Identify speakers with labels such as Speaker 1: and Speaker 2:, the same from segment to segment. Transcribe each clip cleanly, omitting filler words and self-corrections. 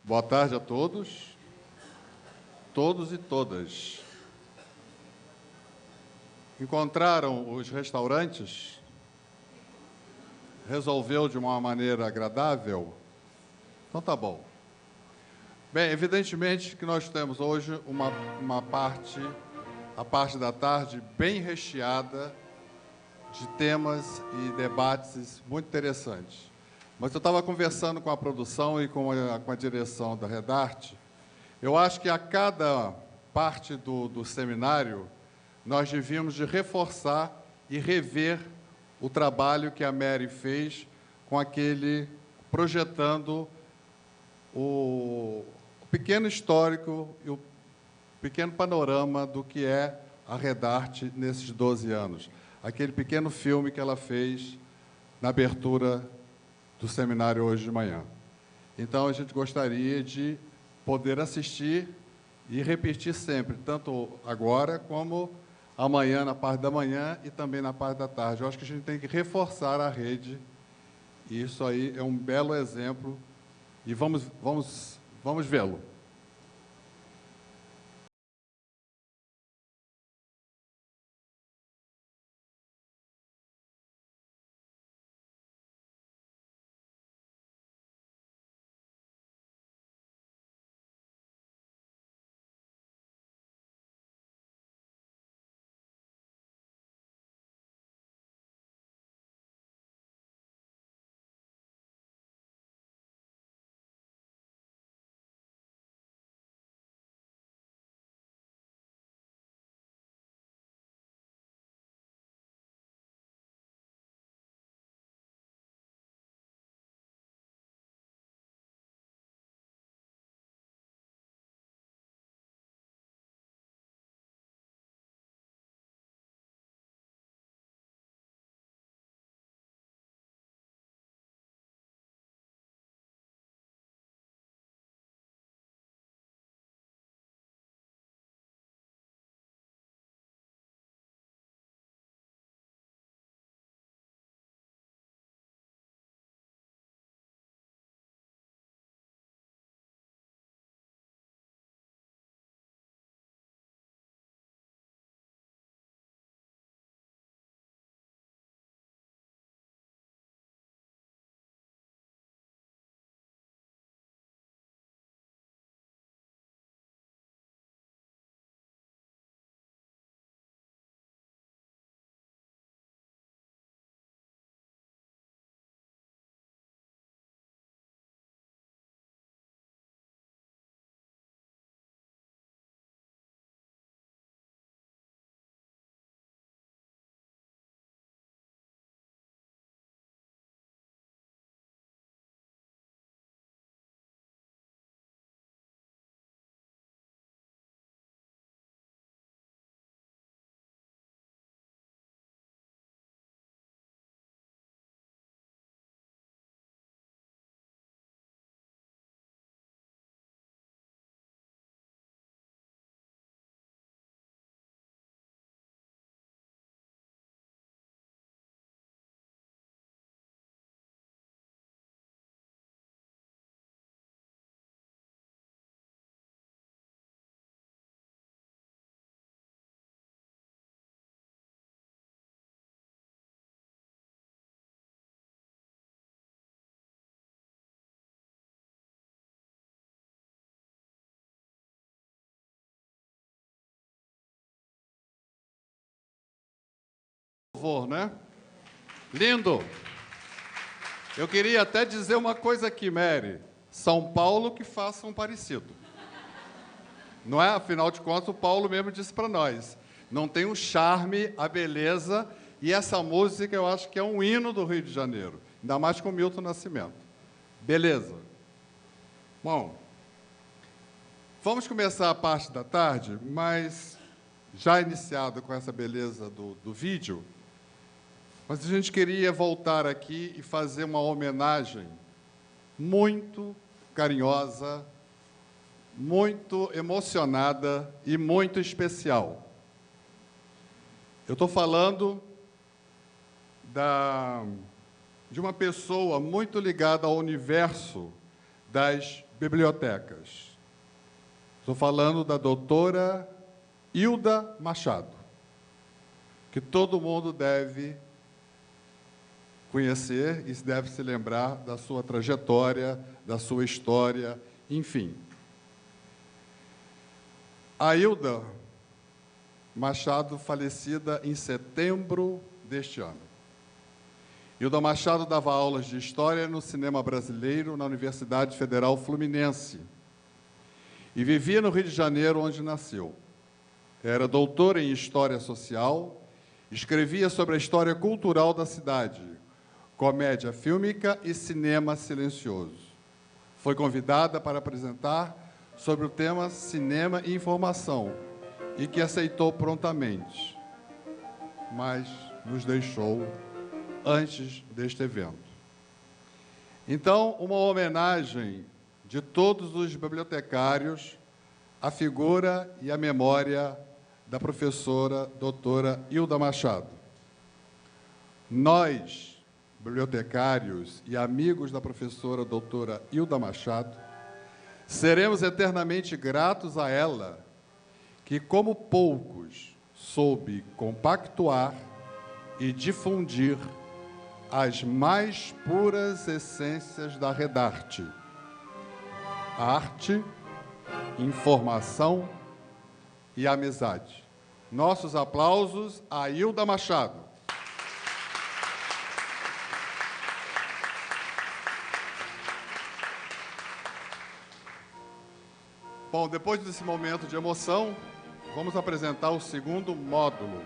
Speaker 1: Boa tarde a todos e todas. Encontraram os restaurantes? Resolveu de uma maneira agradável? Então tá bom. Bem, evidentemente que nós temos hoje a parte da tarde bem recheada de temas e debates muito interessantes. Mas eu estava conversando com a produção e com a direção da Redarte. Eu acho que a cada parte do seminário nós devíamos de reforçar e rever o trabalho que a Mary fez com aquele projetando o pequeno histórico e o pequeno panorama do que é a Redarte nesses 12 anos. Aquele pequeno filme que ela fez na abertura do seminário hoje de manhã. Então, a gente gostaria de poder assistir e repetir sempre, tanto agora como amanhã, na parte da manhã, e também na parte da tarde. Eu acho que a gente tem que reforçar a rede, e isso aí é um belo exemplo, e vamos vê-lo. Louvor, né? Lindo! Eu queria até dizer uma coisa aqui, Mary. São Paulo que faça um parecido. Não é? Afinal de contas, o Paulo mesmo disse para nós. Não tem o charme, a beleza, e essa música eu acho que é um hino do Rio de Janeiro. Ainda mais com Milton Nascimento. Beleza. Bom, vamos começar a parte da tarde, mas já iniciado com essa beleza do vídeo, mas a gente queria voltar aqui e fazer uma homenagem muito carinhosa, muito emocionada e muito especial. Eu estou falando de uma pessoa muito ligada ao universo das bibliotecas. Estou falando da doutora Hilda Machado, que todo mundo deve conhecer e deve se lembrar da sua trajetória, da sua história, enfim. A Hilda Machado, falecida em setembro deste ano. Hilda Machado dava aulas de História no cinema brasileiro na Universidade Federal Fluminense e vivia no Rio de Janeiro, onde nasceu. Era doutora em História Social, escrevia sobre a história cultural da cidade, comédia fílmica e cinema silencioso. Foi convidada para apresentar sobre o tema Cinema e Informação, e que aceitou prontamente, mas nos deixou antes deste evento. Então, uma homenagem de todos os bibliotecários à figura e à memória da professora doutora Hilda Machado. Nós, bibliotecários e amigos da professora doutora Hilda Machado, seremos eternamente gratos a ela, que, como poucos, soube compactuar e difundir as mais puras essências da Redarte: arte, informação e amizade. Nossos aplausos a Hilda Machado. Bom, depois desse momento de emoção, vamos apresentar o segundo módulo.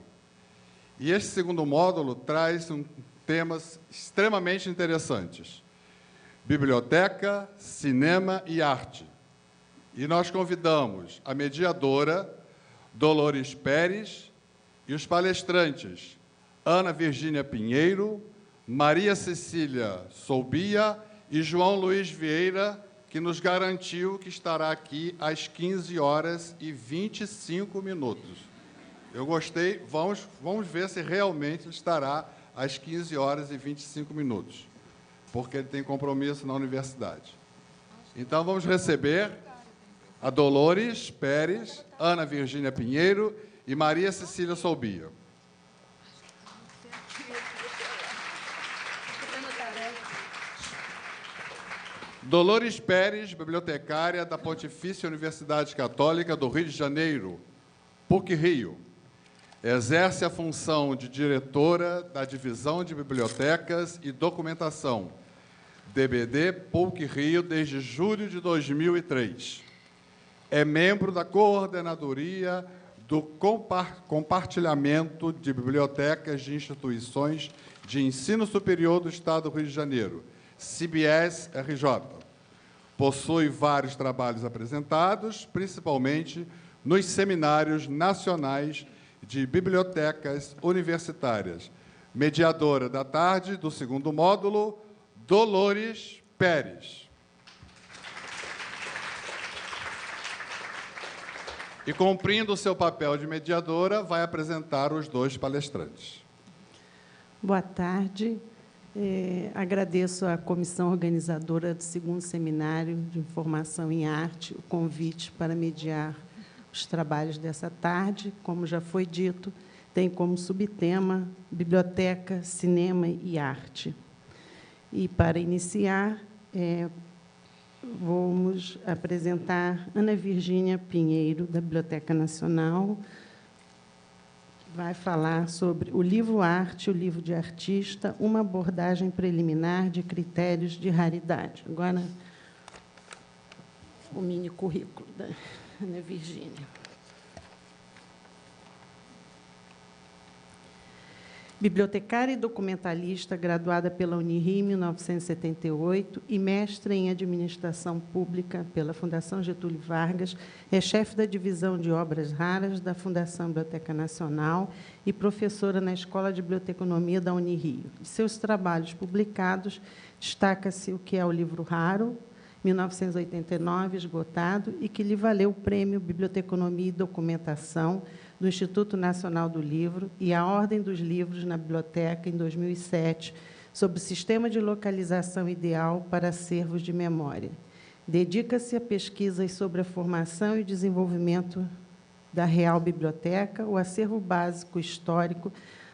Speaker 1: E este segundo módulo traz temas extremamente interessantes: biblioteca, cinema e arte. E nós convidamos a mediadora Dolores Pérez e os palestrantes Ana Virgínia Pinheiro, Maria Cecília Soubia e João Luiz Vieira, que nos garantiu que estará aqui às 15h25. Eu gostei, vamos ver se realmente ele estará às 15h25, porque ele tem compromisso na universidade. Então, vamos receber a Dolores Pérez, Ana Virgínia Pinheiro e Maria Cecília Soubia. Dolores Pérez, bibliotecária da Pontifícia Universidade Católica do Rio de Janeiro, PUC-Rio. Exerce a função de diretora da Divisão de Bibliotecas e Documentação, DBD PUC-Rio, desde julho de 2003. É membro da Coordenadoria do Compartilhamento de Bibliotecas de Instituições de Ensino Superior do Estado do Rio de Janeiro, CBS-RJ. Possui vários trabalhos apresentados, principalmente nos seminários nacionais de bibliotecas universitárias. Mediadora da tarde do segundo módulo, Dolores Pérez. E, cumprindo o seu papel de mediadora, vai apresentar os dois palestrantes.
Speaker 2: Boa tarde. Agradeço à comissão organizadora do segundo seminário de Informação em Arte o convite para mediar os trabalhos dessa tarde. Como já foi dito, tem como subtema Biblioteca, Cinema e Arte. E, para iniciar, vamos apresentar Ana Virgínia Pinheiro, da Biblioteca Nacional, que vai falar sobre o livro Arte, o livro de artista, uma abordagem preliminar de critérios de raridade. Agora, o mini currículo da Ana Virgínia. Bibliotecária e documentalista, graduada pela Unirio em 1978 e mestre em Administração Pública pela Fundação Getúlio Vargas, é chefe da Divisão de Obras Raras da Fundação Biblioteca Nacional e professora na Escola de Biblioteconomia da Unirio. De seus trabalhos publicados, destaca-se o que é o livro raro, 1989, esgotado, e que lhe valeu o Prêmio Biblioteconomia e Documentação do Instituto Nacional do Livro e a Ordem dos Livros na Biblioteca, em 2007, sobre o Sistema de Localização Ideal para Acervos de Memória. Dedica-se a pesquisas sobre a formação e desenvolvimento da Real Biblioteca, o acervo básico histórico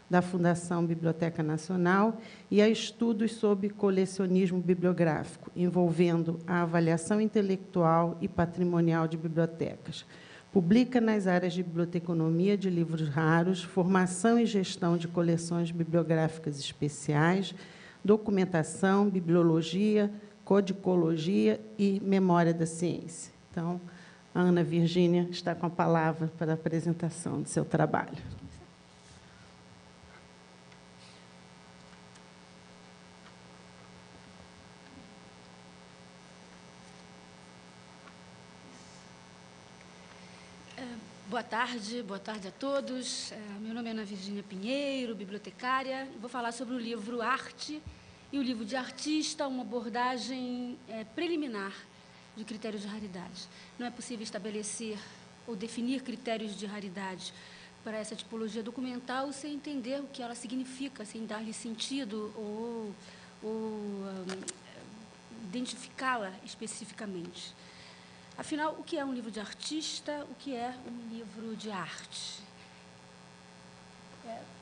Speaker 2: da Fundação Biblioteca Nacional e a estudos sobre colecionismo bibliográfico, envolvendo a avaliação intelectual e patrimonial de bibliotecas. Publica nas áreas de biblioteconomia de livros raros, formação e gestão de coleções bibliográficas especiais, documentação, bibliologia, codicologia e memória da ciência. Então, a Ana Virgínia está com a palavra para a apresentação do seu trabalho.
Speaker 3: Boa tarde a todos. Meu nome é Ana Virgínia Pinheiro, bibliotecária. Vou falar sobre o livro Arte e o livro de artista, uma abordagem preliminar de critérios de raridade. Não é possível estabelecer ou definir critérios de raridade para essa tipologia documental sem entender o que ela significa, sem dar-lhe sentido ou identificá-la especificamente. Afinal, o que é um livro de artista? O que é um livro de arte?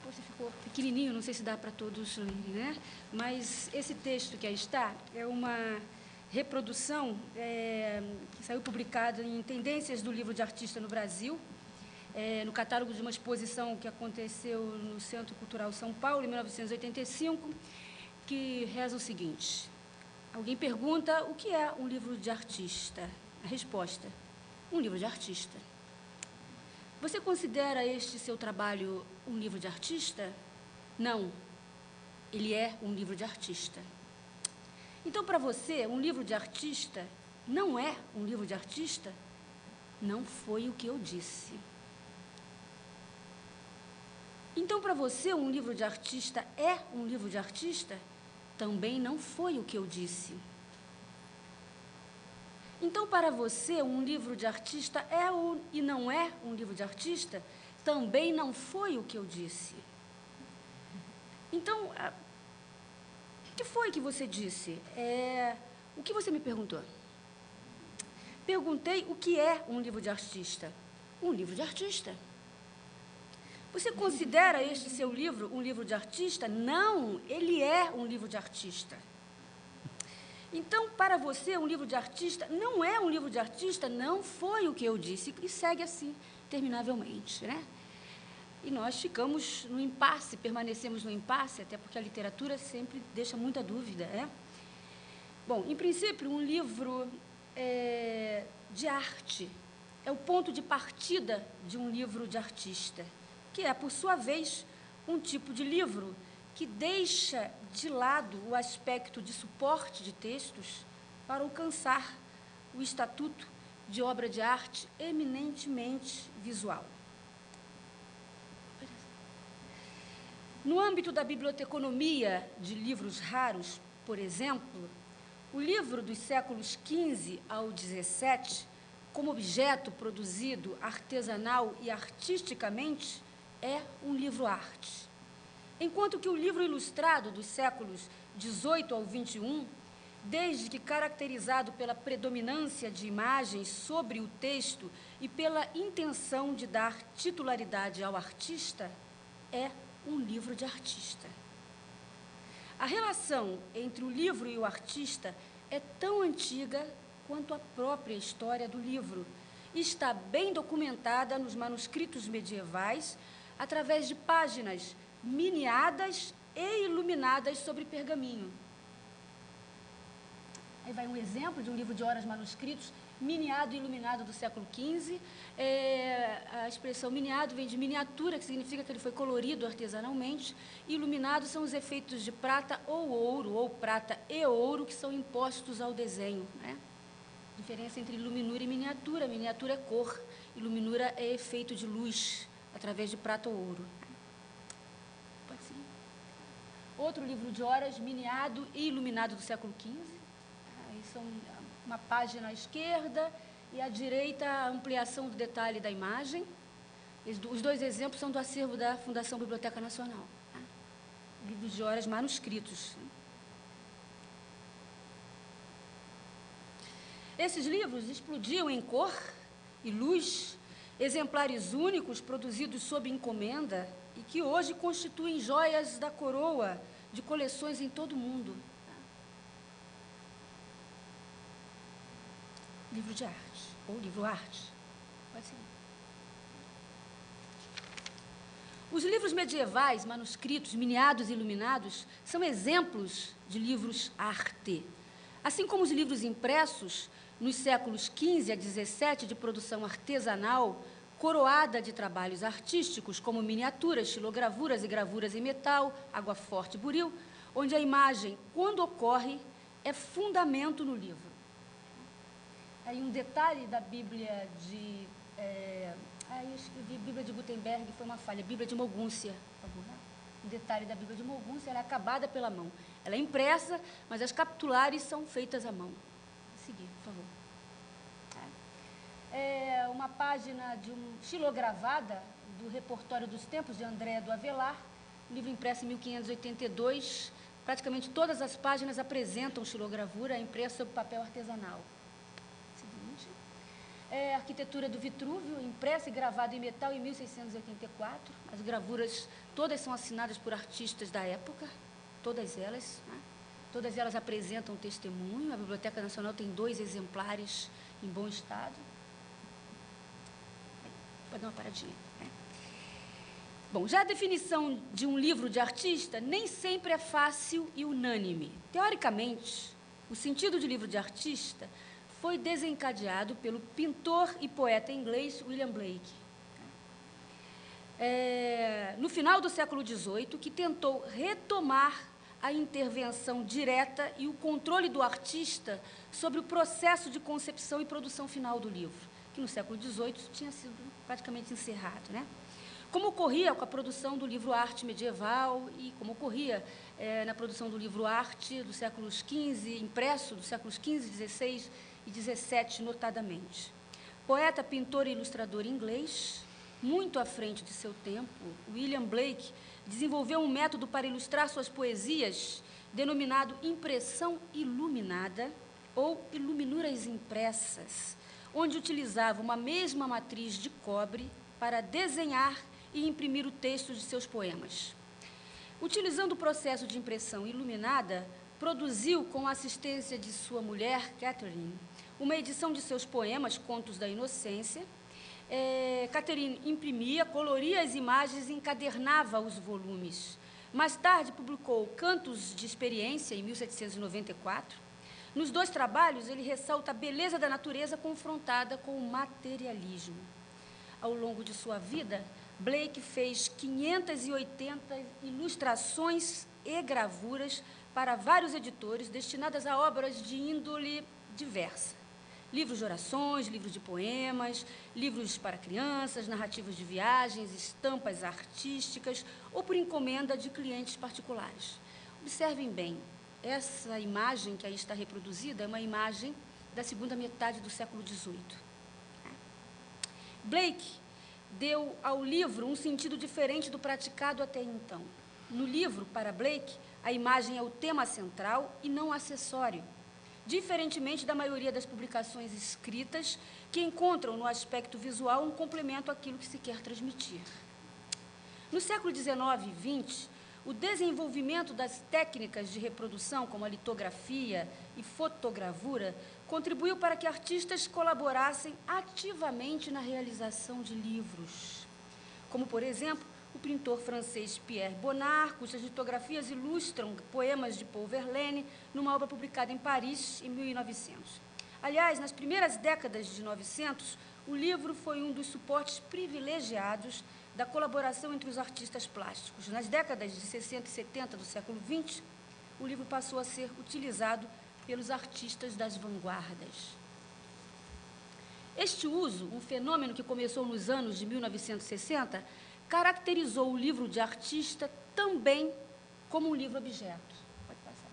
Speaker 3: Poxa, ficou pequenininho, não sei se dá para todos lerem, né? Mas esse texto que aí está é uma reprodução que saiu publicada em Tendências do Livro de Artista no Brasil, no catálogo de uma exposição que aconteceu no Centro Cultural São Paulo, em 1985, que reza o seguinte: alguém pergunta o que é um livro de artista? A resposta: um livro de artista. Você considera este seu trabalho um livro de artista? Não, ele é um livro de artista. Então, para você, um livro de artista não é um livro de artista? Não foi o que eu disse. Então, para você, um livro de artista é um livro de artista? Também não foi o que eu disse. Então, para você, um livro de artista é e não é um livro de artista? Também não foi o que eu disse. Então, o que foi que você disse? O que você me perguntou? Perguntei o que é um livro de artista. Um livro de artista. Você considera este seu livro um livro de artista? Não, ele é um livro de artista. Então, para você, um livro de artista não é um livro de artista, não foi o que eu disse, e segue assim, terminavelmente, né? E nós ficamos no impasse, permanecemos no impasse, até porque a literatura sempre deixa muita dúvida, né? Bom, em princípio, um livro de arte é o ponto de partida de um livro de artista, que é, por sua vez, um tipo de livro que deixa de lado o aspecto de suporte de textos para alcançar o estatuto de obra de arte eminentemente visual. No âmbito da biblioteconomia de livros raros, por exemplo, o livro dos séculos XV ao XVII, como objeto produzido artesanal e artisticamente, é um livro-arte. Enquanto que o livro ilustrado dos séculos XVIII ao XXI, desde que caracterizado pela predominância de imagens sobre o texto e pela intenção de dar titularidade ao artista, é um livro de artista. A relação entre o livro e o artista é tão antiga quanto a própria história do livro e está bem documentada nos manuscritos medievais através de páginas miniadas e iluminadas sobre pergaminho. Aí vai um exemplo de um livro de horas manuscritos miniado e iluminado do século XV. A expressão miniado vem de miniatura, que significa que ele foi colorido artesanalmente, e iluminado são os efeitos de prata ou ouro, ou prata e ouro, que são impostos ao desenho, né? Diferença entre iluminura e miniatura. Miniatura é cor, iluminura é efeito de luz, através de prata ou ouro. Outro livro de horas, miniado e iluminado do século XV. Aí são uma página à esquerda e à direita a ampliação do detalhe da imagem. Os dois exemplos são do acervo da Fundação Biblioteca Nacional. Livros de horas manuscritos. Esses livros explodiam em cor e luz, exemplares únicos produzidos sob encomenda e que hoje constituem joias da coroa de coleções em todo o mundo. Livro de arte, ou livro-arte, pode ser. Os livros medievais, manuscritos, miniados e iluminados, são exemplos de livros arte. Assim como os livros impressos, nos séculos XV a XVII, de produção artesanal, coroada de trabalhos artísticos, como miniaturas, xilogravuras e gravuras em metal, água-forte e buril, onde a imagem, quando ocorre, é fundamento no livro. Aí um detalhe da Bíblia de... eu escrevi Bíblia de Gutenberg, foi uma falha. Bíblia de Mogúncia, por favor, né? Um detalhe da Bíblia de Mogúncia, ela é acabada pela mão. Ela é impressa, mas as capitulares são feitas à mão. Vou seguir, por favor. Uma página de xilogravada do Repertório dos Tempos, de André do Avelar, livro impresso em 1582. Praticamente todas as páginas apresentam xilogravura impressa sobre papel artesanal. Seguinte. Arquitetura do Vitrúvio, impressa e gravada em metal em 1684. As gravuras todas são assinadas por artistas da época, todas elas, né? Todas elas apresentam testemunho. A Biblioteca Nacional tem 2 exemplares em bom estado. Pode dar uma paradinha, né? Bom, já a definição de um livro de artista nem sempre é fácil e unânime. Teoricamente, o sentido de livro de artista foi desencadeado pelo pintor e poeta inglês William Blake, no final do século XVIII, que tentou retomar a intervenção direta e o controle do artista sobre o processo de concepção e produção final do livro, que no século XVIII tinha sido praticamente encerrado, né? Como ocorria com a produção do livro-arte medieval e como ocorria na produção do livro-arte dos séculos XV, impresso dos séculos XV, XVI e XVII, notadamente. Poeta, pintor e ilustrador inglês, muito à frente de seu tempo, William Blake desenvolveu um método para ilustrar suas poesias, denominado impressão iluminada ou iluminuras impressas, onde utilizava uma mesma matriz de cobre para desenhar e imprimir o texto de seus poemas. Utilizando o processo de impressão iluminada, produziu, com a assistência de sua mulher, Catherine, uma edição de seus poemas, Contos da Inocência. Catherine imprimia, coloria as imagens e encadernava os volumes. Mais tarde, publicou Cantos de Experiência, em 1794. Nos 2 trabalhos, ele ressalta a beleza da natureza confrontada com o materialismo. Ao longo de sua vida, Blake fez 580 ilustrações e gravuras para vários editores, destinadas a obras de índole diversa. Livros de orações, livros de poemas, livros para crianças, narrativas de viagens, estampas artísticas ou por encomenda de clientes particulares. Observem bem, essa imagem que aí está reproduzida é uma imagem da segunda metade do século XVIII. Blake deu ao livro um sentido diferente do praticado até então. No livro, para Blake, a imagem é o tema central e não acessório, diferentemente da maioria das publicações escritas, que encontram no aspecto visual um complemento àquilo que se quer transmitir. No século XIX e XX, o desenvolvimento das técnicas de reprodução, como a litografia e fotogravura, contribuiu para que artistas colaborassem ativamente na realização de livros, como, por exemplo, o pintor francês Pierre Bonnard, cujas litografias ilustram poemas de Paul Verlaine, numa obra publicada em Paris, em 1900. Aliás, nas primeiras décadas de 1900, o livro foi um dos suportes privilegiados da colaboração entre os artistas plásticos. Nas décadas de 60 e 70 do século XX, o livro passou a ser utilizado pelos artistas das vanguardas. Este uso, um fenômeno que começou nos anos de 1960, caracterizou o livro de artista também como um livro-objeto. Pode passar.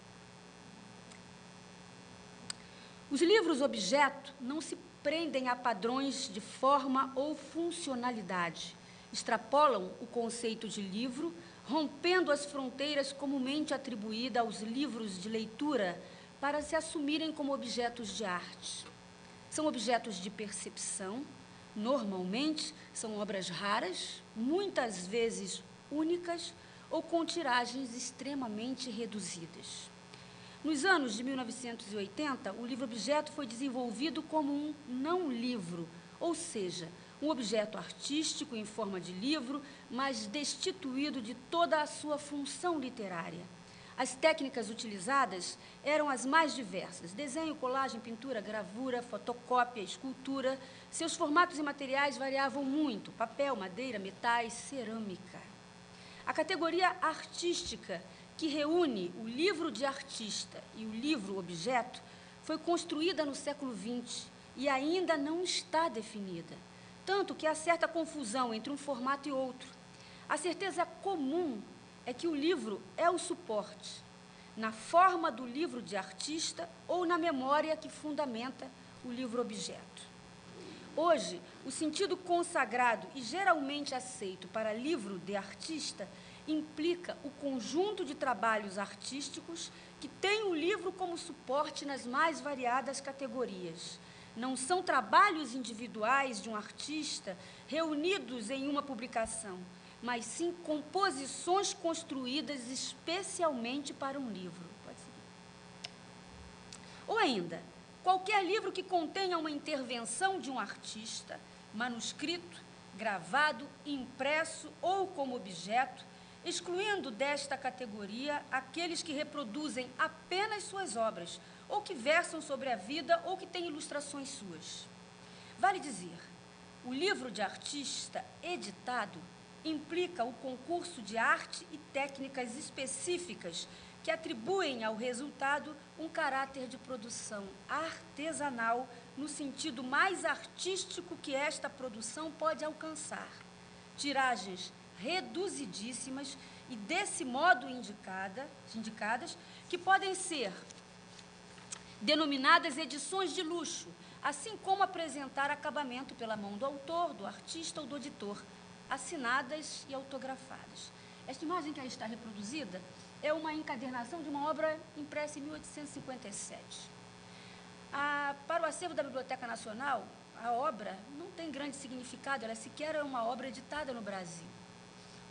Speaker 3: Os livros-objeto não se prendem a padrões de forma ou funcionalidade. Extrapolam o conceito de livro, rompendo as fronteiras comumente atribuídas aos livros de leitura para se assumirem como objetos de arte. São objetos de percepção, normalmente são obras raras, muitas vezes únicas ou com tiragens extremamente reduzidas. Nos anos de 1980, o livro-objeto foi desenvolvido como um não-livro, ou seja, um objeto artístico em forma de livro, mas destituído de toda a sua função literária. As técnicas utilizadas eram as mais diversas: desenho, colagem, pintura, gravura, fotocópia, escultura. Seus formatos e materiais variavam muito: papel, madeira, metais, cerâmica. A categoria artística, que reúne o livro de artista e o livro-objeto, foi construída no século XX e ainda não está definida, tanto que há certa confusão entre um formato e outro. A certeza comum é que o livro é o suporte, na forma do livro de artista ou na memória que fundamenta o livro-objeto. Hoje, o sentido consagrado e geralmente aceito para livro de artista implica o conjunto de trabalhos artísticos que tem o livro como suporte nas mais variadas categorias. Não são trabalhos individuais de um artista reunidos em uma publicação, mas sim composições construídas especialmente para um livro. Pode seguir. Ou ainda, qualquer livro que contenha uma intervenção de um artista, manuscrito, gravado, impresso ou como objeto, excluindo desta categoria aqueles que reproduzem apenas suas obras, ou que versam sobre a vida, ou que têm ilustrações suas. Vale dizer, o livro de artista editado implica o concurso de arte e técnicas específicas que atribuem ao resultado um caráter de produção artesanal no sentido mais artístico que esta produção pode alcançar. Tiragens reduzidíssimas e, desse modo, indicadas, que podem ser denominadas edições de luxo, assim como apresentar acabamento pela mão do autor, do artista ou do editor, assinadas e autografadas. Esta imagem que aí está reproduzida é uma encadernação de uma obra impressa em 1857. Para o acervo da Biblioteca Nacional, a obra não tem grande significado, ela sequer é uma obra editada no Brasil.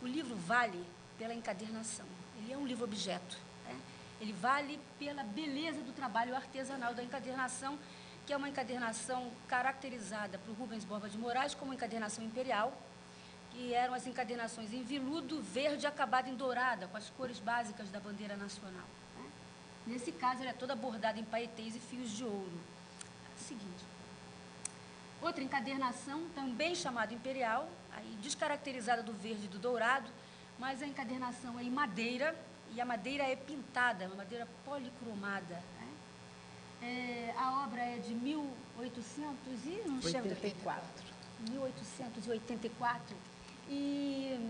Speaker 3: O livro vale pela encadernação, ele é um livro-objeto, né? Ele vale pela beleza do trabalho artesanal da encadernação, que é uma encadernação caracterizada por Rubens Borba de Moraes como encadernação imperial, que eram as encadernações em veludo verde acabado em dourada, com as cores básicas da bandeira nacional, né? Nesse caso, ela é toda bordada em paetês e fios de ouro. Seguinte. Outra encadernação, também chamada imperial, aí descaracterizada do verde e do dourado, mas a encadernação é em madeira, e a madeira é pintada, uma madeira policromada, né? A obra é de 1884. E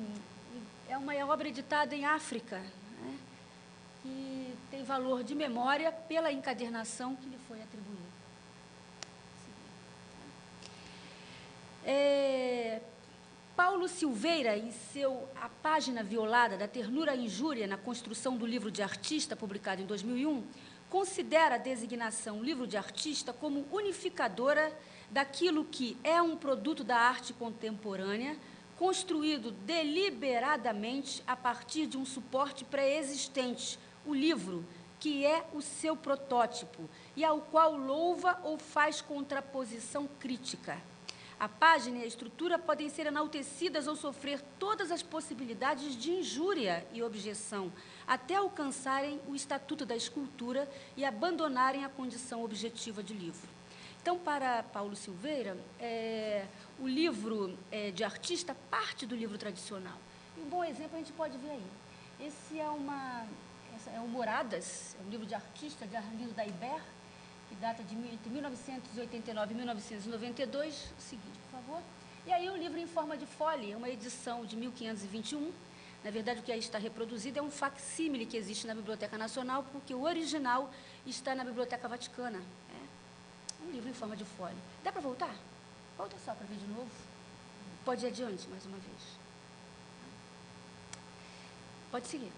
Speaker 3: é uma obra editada em África, né? E tem valor de memória pela encadernação que lhe foi atribuída. Paulo Silveira, em seu A Página Violada da Ternura à Injúria na Construção do Livro de Artista, publicado em 2001, considera a designação livro de artista como unificadora daquilo que é um produto da arte contemporânea, construído deliberadamente a partir de um suporte pré-existente, o livro, que é o seu protótipo, e ao qual louva ou faz contraposição crítica. A página e a estrutura podem ser enaltecidas ou sofrer todas as possibilidades de injúria e objeção, até alcançarem o estatuto da escultura e abandonarem a condição objetiva de livro. Então, para Paulo Silveira, o livro de artista parte do livro tradicional. E um bom exemplo a gente pode ver aí. Esse é o Moradas, é um livro de artista de Arlindo da Iber, que data de entre 1989 e 1992, o seguinte, por favor. E aí o livro em forma de folha, uma edição de 1521, na verdade o que aí está reproduzido é um facsímile que existe na Biblioteca Nacional, porque o original está na Biblioteca Vaticana. Um livro em forma de folha. Dá para voltar? Volta só para ver de novo. Pode ir adiante mais uma vez. Pode seguir.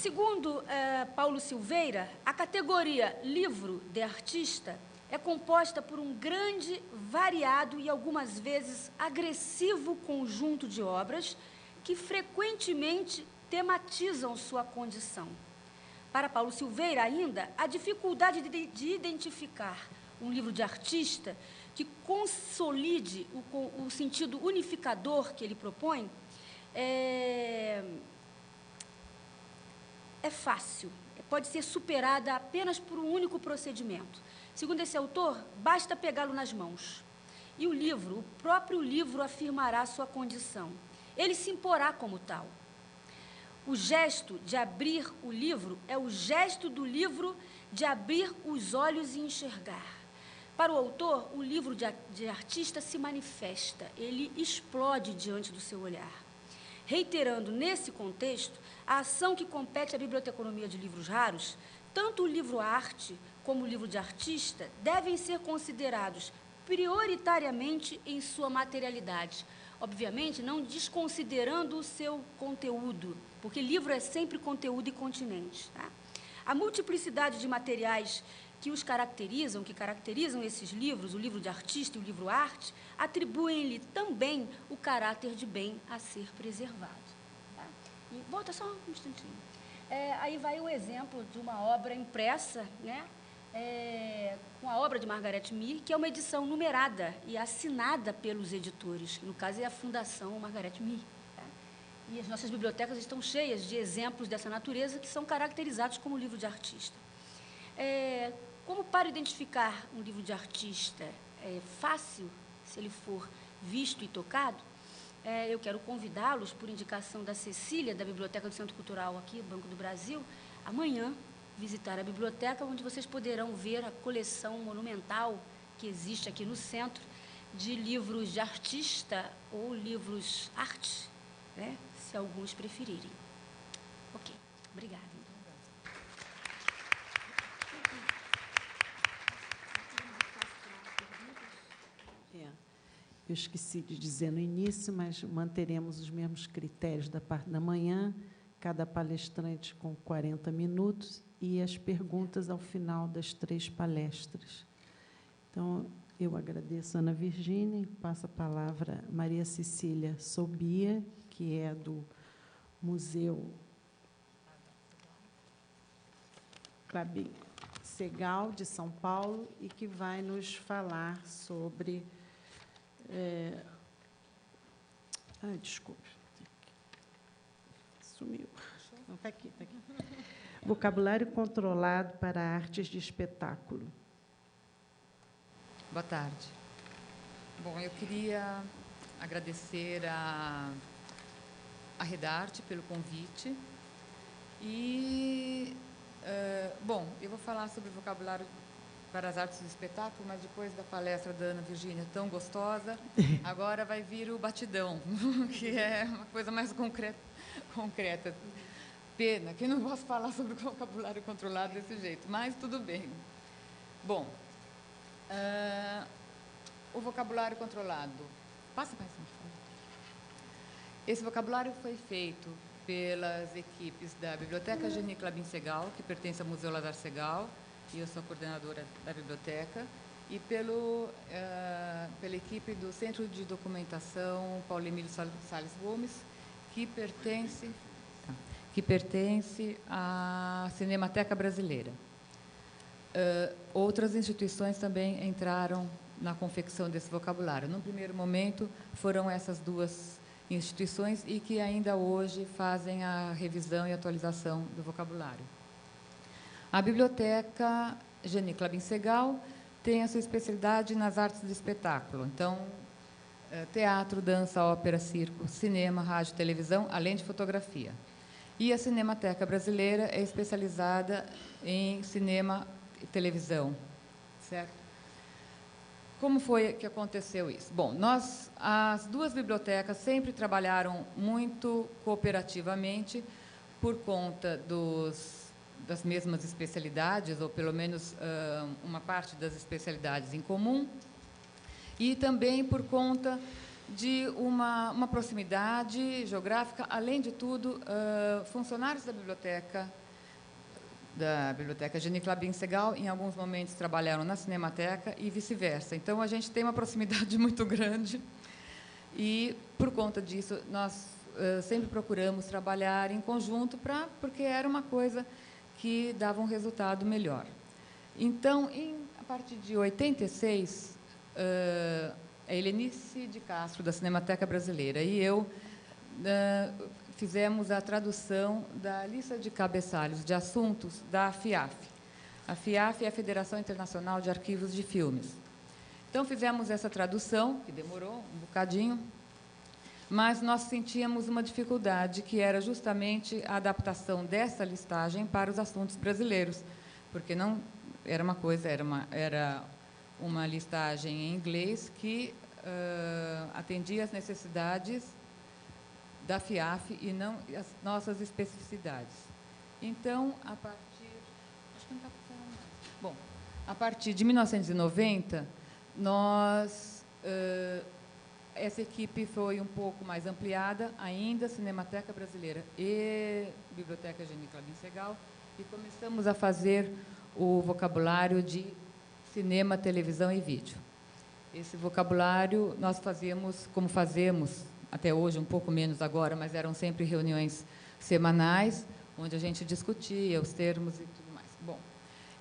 Speaker 3: Segundo Paulo Silveira, a categoria livro de artista é composta por um grande, variado e algumas vezes agressivo conjunto de obras que frequentemente tematizam sua condição. Para Paulo Silveira, ainda, a dificuldade de identificar um livro de artista que consolide o sentido unificador que ele propõe é fácil, pode ser superada apenas por um único procedimento. Segundo esse autor, basta pegá-lo nas mãos. E o próprio livro afirmará sua condição. Ele se imporá como tal. O gesto de abrir o livro é o gesto do livro de abrir os olhos e enxergar. Para o autor, o livro de artista se manifesta, ele explode diante do seu olhar. Reiterando, nesse contexto, a ação que compete à biblioteconomia de livros raros, tanto o livro arte como o livro de artista devem ser considerados prioritariamente em sua materialidade. Obviamente, não desconsiderando o seu conteúdo, porque livro é sempre conteúdo e continente. Tá? A multiplicidade de materiais que caracterizam esses livros, o livro de artista e o livro arte, atribuem-lhe também o caráter de bem a ser preservado. Tá? E volta só um instantinho. Aí vai um exemplo de uma obra impressa, né? Com a obra de Margaret Mead, que é uma edição numerada e assinada pelos editores, que no caso é a Fundação Margaret Mead. Tá? E as nossas bibliotecas estão cheias de exemplos dessa natureza que são caracterizados como livro de artista. Como para identificar um livro de artista é fácil, se ele for visto e tocado, eu quero convidá-los, por indicação da Cecília, da Biblioteca do Centro Cultural aqui, Banco do Brasil, amanhã, visitar a biblioteca, onde vocês poderão ver a coleção monumental que existe aqui no centro, de livros de artista ou livros arte, né, se alguns preferirem. Ok, obrigada.
Speaker 2: Eu esqueci de dizer no início, mas manteremos os mesmos critérios da parte da manhã, cada palestrante com 40 minutos e as perguntas ao final das 3 palestras. Então, eu agradeço a Ana Virgínia e passo a palavra a Maria Cecília Sobia, que é do Museu Clabin Segal, de São Paulo, e que vai nos falar sobre... desculpe. Sumiu. Não, está aqui, está aqui. Vocabulário controlado para artes de espetáculo.
Speaker 4: Boa tarde. Bom, eu queria agradecer a Redarte pelo convite. E, bom, eu vou falar sobre vocabulário para as artes do espetáculo, mas depois da palestra da Ana Virgínia, tão gostosa, agora vai vir o batidão, que é uma coisa mais concreta. Pena que eu não posso falar sobre vocabulário controlado desse jeito, mas tudo bem. Bom, o vocabulário controlado. Passa mais uma foto. Esse vocabulário foi feito pelas equipes da Biblioteca Geni Clabin Segal, que pertence ao Museu Lazar Segal, e eu sou a coordenadora da biblioteca, e pela equipe do Centro de Documentação Paulo Emílio Salles Gomes, que pertence à Cinemateca Brasileira. Outras instituições também entraram na confecção desse vocabulário. No primeiro momento, foram essas 2 instituições e que ainda hoje fazem a revisão e atualização do vocabulário. A Biblioteca Geni Clabin Segal tem a sua especialidade nas artes de espetáculo. Então, teatro, dança, ópera, circo, cinema, rádio, televisão, além de fotografia. E a Cinemateca Brasileira é especializada em cinema e televisão, certo? Como foi que aconteceu isso? Bom, as 2 bibliotecas sempre trabalharam muito cooperativamente por conta das mesmas especialidades, ou pelo menos uma parte das especialidades em comum, e também por conta de uma proximidade geográfica, além de tudo, funcionários da Biblioteca Geni Clabin Segal, em alguns momentos trabalharam na Cinemateca e vice-versa. Então, a gente tem uma proximidade muito grande e, por conta disso, nós sempre procuramos trabalhar em conjunto, porque era uma coisa que dava um resultado melhor. Então, a partir de 86, a Helenice de Castro, da Cinemateca Brasileira, e eu fizemos a tradução da lista de cabeçalhos de assuntos da FIAF. A FIAF é a Federação Internacional de Arquivos de Filmes. Então, fizemos essa tradução, que demorou um bocadinho, mas nós sentíamos uma dificuldade, que era justamente a adaptação dessa listagem para os assuntos brasileiros, porque não era uma coisa, era uma listagem em inglês que atendia às necessidades da FIAF e não as nossas especificidades. Então, a partir de 1990, essa equipe foi um pouco mais ampliada, ainda Cinemateca Brasileira e Biblioteca Geni Clabin Segal, e começamos a fazer o vocabulário de cinema, televisão e vídeo. Esse vocabulário nós fazíamos, como fazemos até hoje, um pouco menos agora, mas eram sempre reuniões semanais, onde a gente discutia os termos e tudo mais. Bom,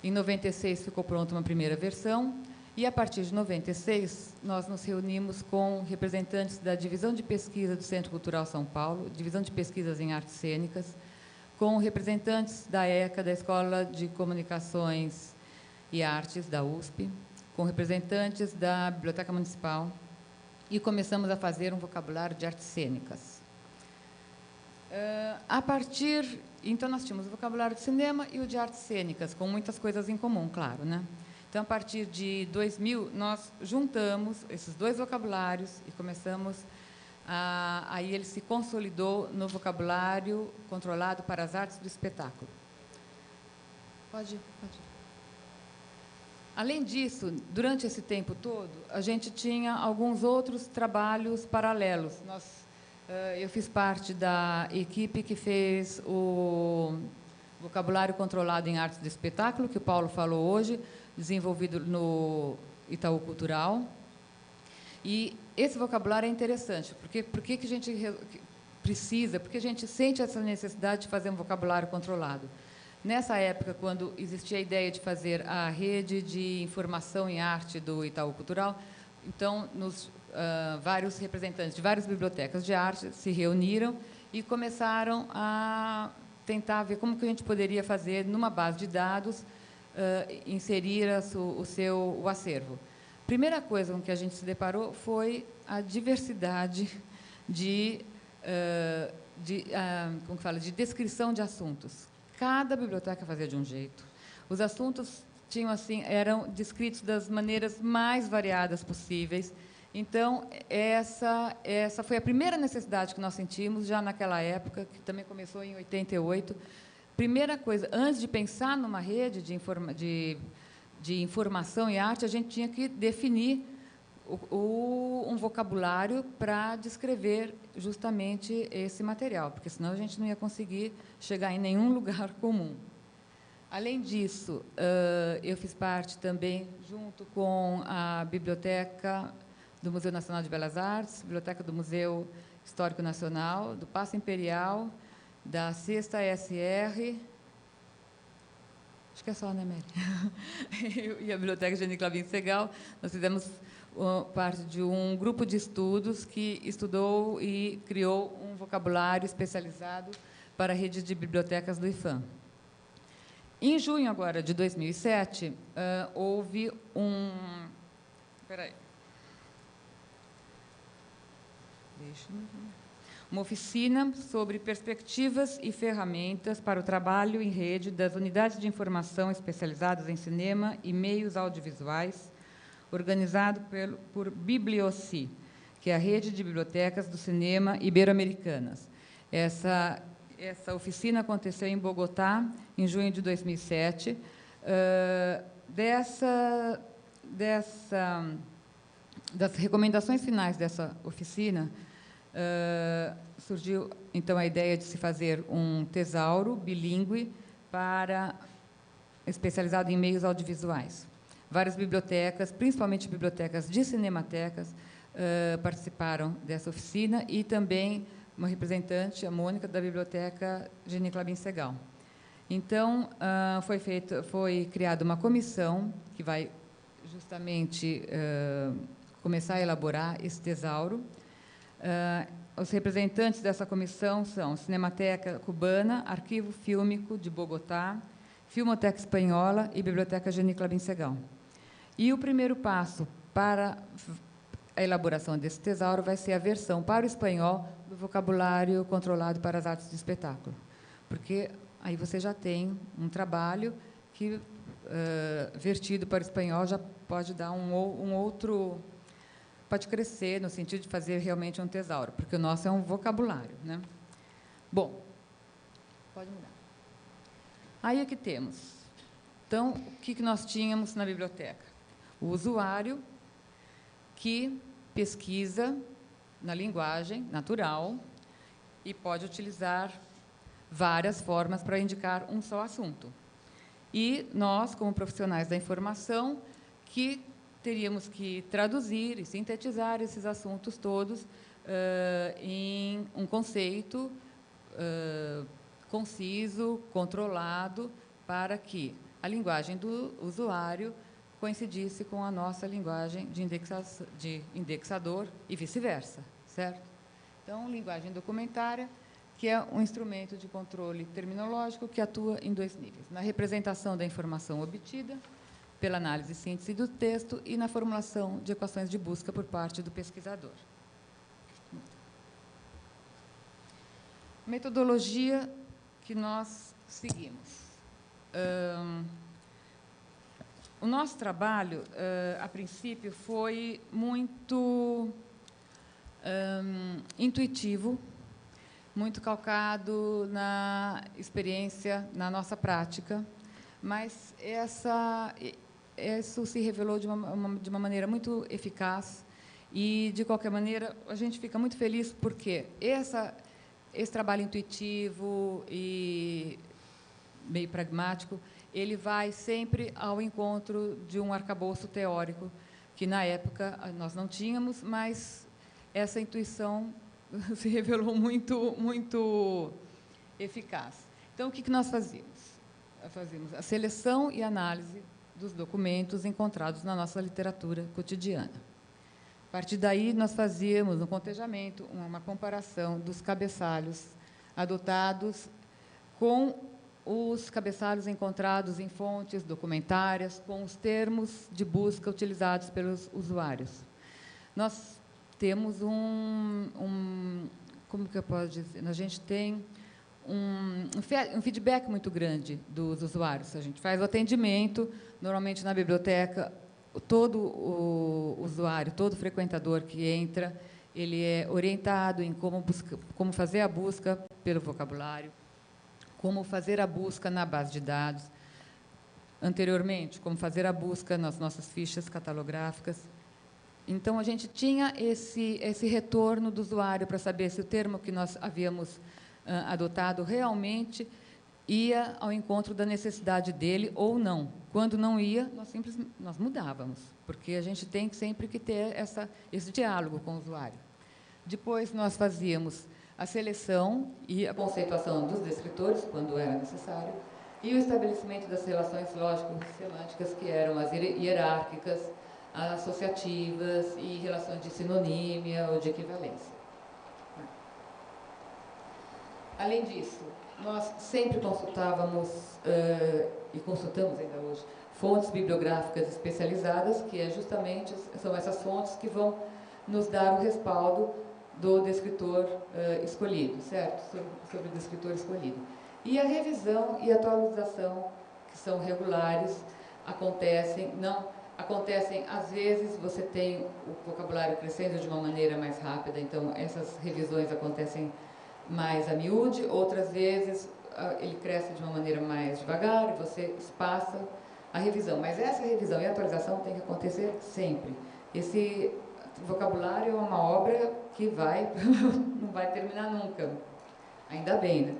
Speaker 4: em 96 ficou pronta uma primeira versão, e, a partir de 96, nós nos reunimos com representantes da Divisão de Pesquisa do Centro Cultural São Paulo, Divisão de Pesquisas em Artes Cênicas, com representantes da ECA, da Escola de Comunicações e Artes, da USP, com representantes da Biblioteca Municipal, e começamos a fazer um vocabulário de artes cênicas. Então, nós tínhamos o vocabulário de cinema e o de artes cênicas, com muitas coisas em comum, claro, né? Então, a partir de 2000, nós juntamos esses dois vocabulários e começamos aí ele se consolidou no vocabulário controlado para as artes do espetáculo. Pode ir. Além disso, durante esse tempo todo, a gente tinha alguns outros trabalhos paralelos. Eu fiz parte da equipe que fez o vocabulário controlado em artes do espetáculo, que o Paulo falou hoje, desenvolvido no Itaú Cultural. E esse vocabulário é interessante, porque por que a gente precisa, porque a gente sente essa necessidade de fazer um vocabulário controlado. Nessa época, quando existia a ideia de fazer a rede de informação em arte do Itaú Cultural, então, vários representantes de várias bibliotecas de arte se reuniram e começaram a tentar ver como que a gente poderia fazer, numa base de dados, inserir o acervo. A primeira coisa com que a gente se deparou foi a diversidade de descrição de assuntos. Cada biblioteca fazia de um jeito. Os assuntos eram descritos das maneiras mais variadas possíveis. Então, essa foi a primeira necessidade que nós sentimos, já naquela época, que também começou em 88. Primeira coisa, antes de pensar numa rede de informação e arte, a gente tinha que definir um vocabulário para descrever justamente esse material, porque senão a gente não ia conseguir chegar em nenhum lugar comum. Além disso, eu fiz parte também, junto com a Biblioteca do Museu Nacional de Belas Artes, Biblioteca do Museu Histórico Nacional, do Paço Imperial, da 6ª SR, acho que é só, né, Mary? E a Biblioteca Geni Clabin Segal. Nós fizemos parte de um grupo de estudos que estudou e criou um vocabulário especializado para a rede de bibliotecas do IFAM. Em junho, agora, de 2007, houve uma oficina sobre perspectivas e ferramentas para o trabalho em rede das unidades de informação especializadas em cinema e meios audiovisuais, organizado por Biblioci, que é a rede de bibliotecas do cinema ibero-americanas. Essa oficina aconteceu em Bogotá, em junho de 2007. Dessa das recomendações finais dessa oficina, surgiu, então, a ideia de se fazer um tesauro bilíngue especializado em meios audiovisuais. Várias bibliotecas, principalmente bibliotecas de cinematecas, participaram dessa oficina, e também uma representante, a Mônica, da Biblioteca Geni Clabin Segal. Então, foi criada uma comissão que vai justamente começar a elaborar esse tesauro. Os representantes dessa comissão são Cinemateca Cubana, Arquivo Fílmico de Bogotá, Filmoteca Espanhola e Biblioteca Geni Clabin Segal. E o primeiro passo para a elaboração desse tesauro vai ser a versão para o espanhol do vocabulário controlado para as artes de espetáculo. Porque aí você já tem um trabalho que, vertido para o espanhol, já pode dar um outro... Pode crescer no sentido de fazer realmente um tesauro, porque o nosso é um vocabulário, né? Bom, pode mudar. Aí é que temos. Então, o que nós tínhamos na biblioteca? O usuário que pesquisa na linguagem natural e pode utilizar várias formas para indicar um só assunto. E nós, como profissionais da informação, que teríamos que traduzir e sintetizar esses assuntos todos em um conceito conciso, controlado, para que a linguagem do usuário coincidisse com a nossa linguagem de indexador e vice-versa, certo? Então, linguagem documentária, que é um instrumento de controle terminológico que atua em 2 níveis: na representação da informação obtida, pela análise e síntese do texto, e na formulação de equações de busca por parte do pesquisador. Metodologia que nós seguimos. O nosso trabalho, a princípio, foi muito intuitivo, muito calcado na experiência, na nossa prática, mas isso se revelou de uma maneira muito eficaz, e, de qualquer maneira, a gente fica muito feliz porque esse trabalho intuitivo e meio pragmático, ele vai sempre ao encontro de um arcabouço teórico que, na época, nós não tínhamos, mas essa intuição se revelou muito eficaz. Então, o que nós fazíamos? Fazíamos a seleção e análise dos documentos encontrados na nossa literatura cotidiana. A partir daí, nós fazíamos um cotejamento, uma comparação dos cabeçalhos adotados com os cabeçalhos encontrados em fontes documentárias, com os termos de busca utilizados pelos usuários. Nós temos como que eu posso dizer? A gente tem um feedback muito grande dos usuários. A gente faz o atendimento, normalmente na biblioteca, todo o usuário, todo frequentador que entra, ele é orientado em como fazer a busca pelo vocabulário, como fazer a busca na base de dados, anteriormente, como fazer a busca nas nossas fichas catalográficas. Então, a gente tinha esse retorno do usuário para saber se o termo que nós havíamos adotado realmente ia ao encontro da necessidade dele ou não. Quando não ia, nós mudávamos, porque a gente tem sempre que ter esse diálogo com o usuário. Depois, nós fazíamos a seleção e a conceituação dos descritores, quando era necessário, e o estabelecimento das relações lógico-semânticas, que eram as hierárquicas, associativas e relações de sinonímia ou de equivalência. Além disso, nós sempre consultávamos, e consultamos ainda hoje, fontes bibliográficas especializadas, que são essas fontes que vão nos dar o respaldo do descritor escolhido, certo? Sobre o descritor escolhido. E a revisão e atualização, que são regulares, acontecem, às vezes, você tem o vocabulário crescendo de uma maneira mais rápida, então essas revisões acontecem mais a miúde, outras vezes ele cresce de uma maneira mais devagar e você espaça a revisão. Mas essa revisão e atualização tem que acontecer sempre. O vocabulário é uma obra que não vai terminar nunca. Ainda bem, né?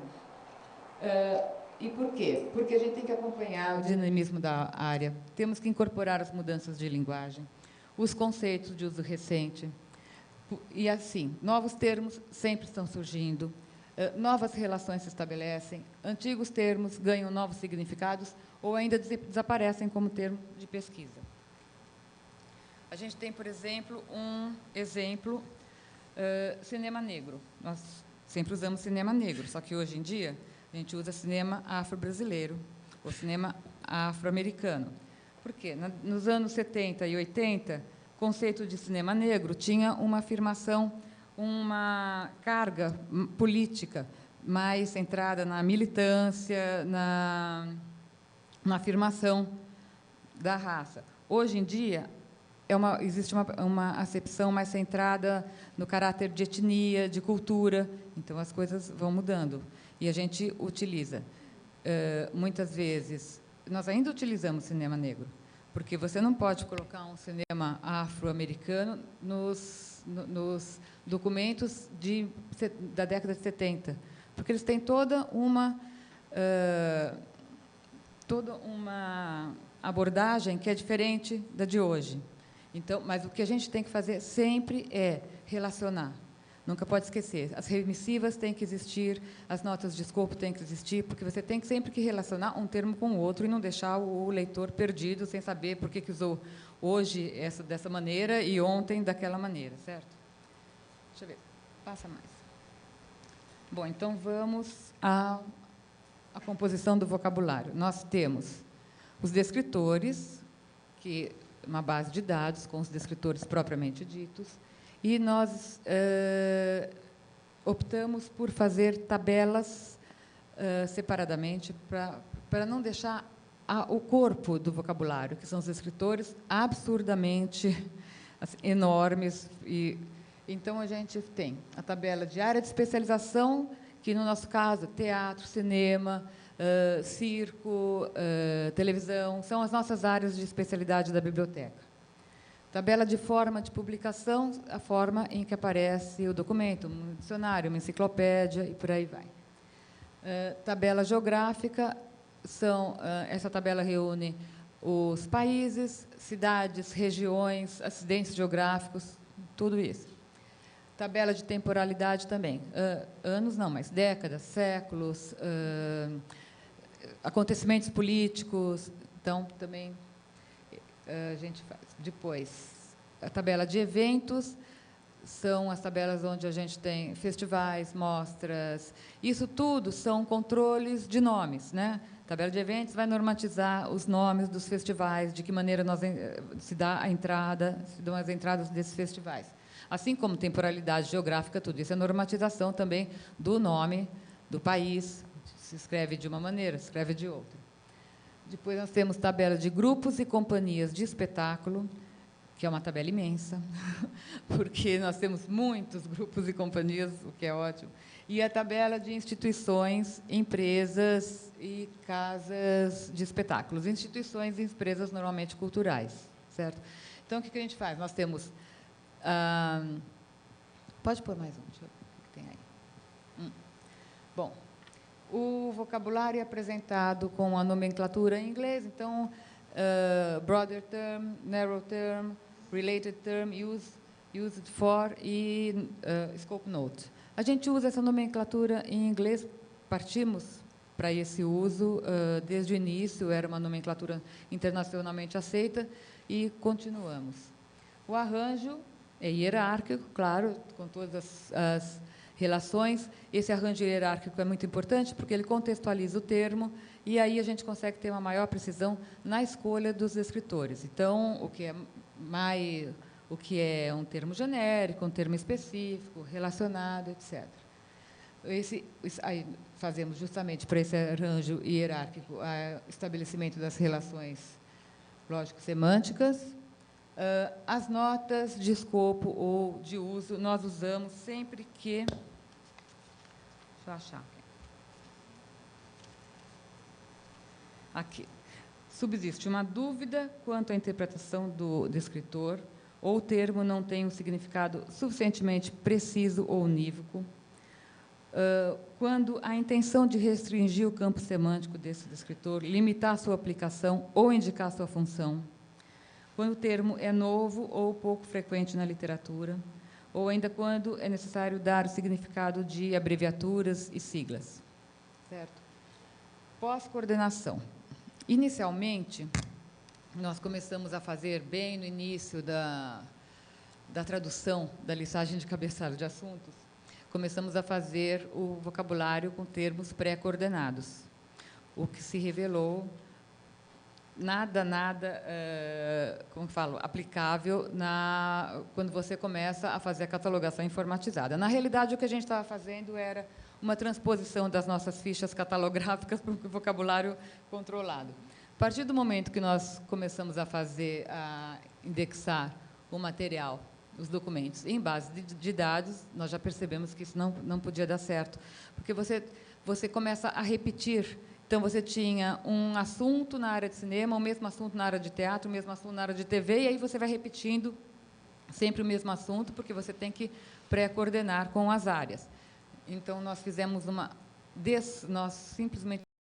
Speaker 4: E por quê? Porque a gente tem que acompanhar o dinamismo da área. Temos que incorporar as mudanças de linguagem, os conceitos de uso recente. E, assim, novos termos sempre estão surgindo, novas relações se estabelecem, antigos termos ganham novos significados ou ainda desaparecem como termo de pesquisa. A gente tem, por exemplo, cinema negro. Nós sempre usamos cinema negro, só que hoje em dia a gente usa cinema afro-brasileiro ou cinema afro-americano. Por quê? Nos anos 70 e 80, o conceito de cinema negro tinha uma afirmação, uma carga política mais centrada na militância, na afirmação da raça. Hoje em dia, existe uma acepção mais centrada no caráter de etnia, de cultura, então as coisas vão mudando. E a gente utiliza, muitas vezes, nós ainda utilizamos cinema negro, porque você não pode colocar um cinema afro-americano nos documentos da década de 70, porque eles têm toda uma abordagem que é diferente da de hoje. Então, mas o que a gente tem que fazer sempre é relacionar. Nunca pode esquecer. As remissivas têm que existir, as notas de escopo têm que existir, porque você tem sempre que relacionar um termo com o outro e não deixar o leitor perdido sem saber por que usou hoje dessa maneira e ontem daquela maneira, certo? Deixa eu ver. Passa mais. Bom, então vamos à composição do vocabulário. Nós temos os descritores, que uma base de dados com os descritores propriamente ditos, e nós optamos por fazer tabelas separadamente para não deixar o corpo do vocabulário, que são os descritores, absurdamente assim, enormes. Então, a gente tem a tabela de área de especialização, que, no nosso caso, teatro, cinema, circo, televisão, são as nossas áreas de especialidade da biblioteca. Tabela de forma de publicação, a forma em que aparece o documento, um dicionário, uma enciclopédia e por aí vai. Tabela geográfica, essa tabela reúne os países, cidades, regiões, acidentes geográficos, tudo isso. Tabela de temporalidade também. Anos não, mas décadas, séculos, acontecimentos políticos. Então, também a gente faz. Depois, a tabela de eventos, são as tabelas onde a gente tem festivais, mostras. Isso tudo são controles de nomes, né? A tabela de eventos vai normatizar os nomes dos festivais, de que maneira se dão as entradas desses festivais. Assim como temporalidade geográfica, tudo isso é normatização também do nome do país. Se escreve de uma maneira, se escreve de outra. Depois, nós temos tabela de grupos e companhias de espetáculo, que é uma tabela imensa, porque nós temos muitos grupos e companhias, o que é ótimo. E a tabela de instituições, empresas e casas de espetáculos. Instituições e empresas normalmente culturais, certo? Então, o que a gente faz? Nós temos... pode pôr mais um, deixa eu ver o que tem aí. Bom, o vocabulário é apresentado com a nomenclatura em inglês, então, broader term, narrow term, related term, used for e scope note. A gente usa essa nomenclatura em inglês, partimos para esse uso desde o início, era uma nomenclatura internacionalmente aceita, e continuamos. O arranjo é hierárquico, claro, com todas as relações. Esse arranjo hierárquico é muito importante porque ele contextualiza o termo e aí a gente consegue ter uma maior precisão na escolha dos escritores. Então, o que é um termo genérico, um termo específico, relacionado, etc. Aí fazemos justamente para esse arranjo hierárquico o estabelecimento das relações lógico-semânticas. As notas de escopo ou de uso, nós usamos sempre que... Deixa eu achar. Aqui. Subsiste uma dúvida quanto à interpretação do escritor ou o termo não tem um significado suficientemente preciso ou unívoco, quando a intenção de restringir o campo semântico desse descritor, limitar sua aplicação ou indicar sua função, quando o termo é novo ou pouco frequente na literatura, ou ainda quando é necessário dar o significado de abreviaturas e siglas. Certo? Pós-coordenação. Inicialmente, nós começamos a fazer, bem no início da tradução da listagem de cabeçalho de assuntos, começamos a fazer o vocabulário com termos pré-coordenados, o que se revelou nada, como falo, aplicável quando você começa a fazer a catalogação informatizada. Na realidade, o que a gente estava fazendo era uma transposição das nossas fichas catalográficas para o vocabulário controlado. A partir do momento que nós começamos a indexar o material, os documentos, em base de dados, nós já percebemos que isso não podia dar certo, porque você começa a repetir. Então, você tinha um assunto na área de cinema, o mesmo assunto na área de teatro, o mesmo assunto na área de TV, e aí você vai repetindo sempre o mesmo assunto, porque você tem que pré-coordenar com as áreas. Então, nós fizemos nós simplesmente